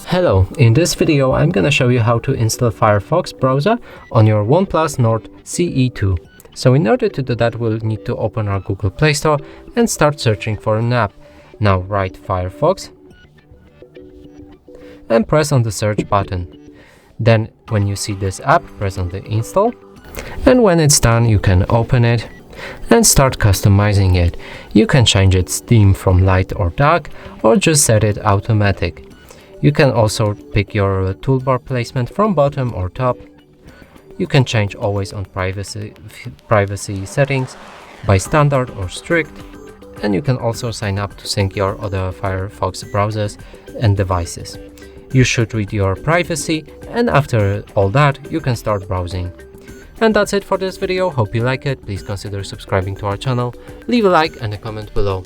Hello, in this video I'm gonna show you how to install Firefox browser on your OnePlus Nord CE2. So in order to do that, we'll need to open our Google Play Store and start searching for an app. Now write Firefox and press on the search button. Then when you see this app, press on the install, and when it's done you can open it and start customizing it. You can change its theme from light or dark, or just set it automatic. You can also pick your toolbar placement from bottom or top. You can change always on privacy settings by standard or strict, and you can also sign up to sync your other Firefox browsers and devices. You should read your privacy, and after all that you can start browsing. And that's it for this video. Hope you like it. Please consider subscribing to our channel, leave a like and a comment below.